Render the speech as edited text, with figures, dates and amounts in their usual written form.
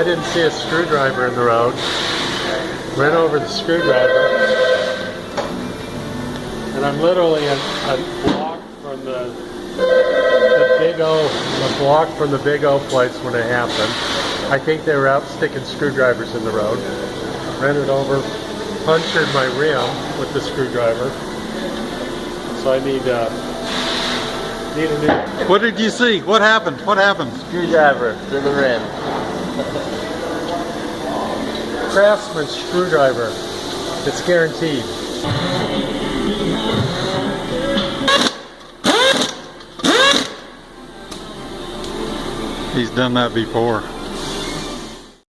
I didn't see a screwdriver in the road. Ran over the screwdriver. And I'm literally a block from the Big O, a block from the Big O place when it happened. I think they were out sticking screwdrivers in the road. Ran it over, punctured my rim with the screwdriver. So I need a new... What did you see? What happened? What happened? Screwdriver to the rim. Craftsman screwdriver. It's guaranteed. He's done that before.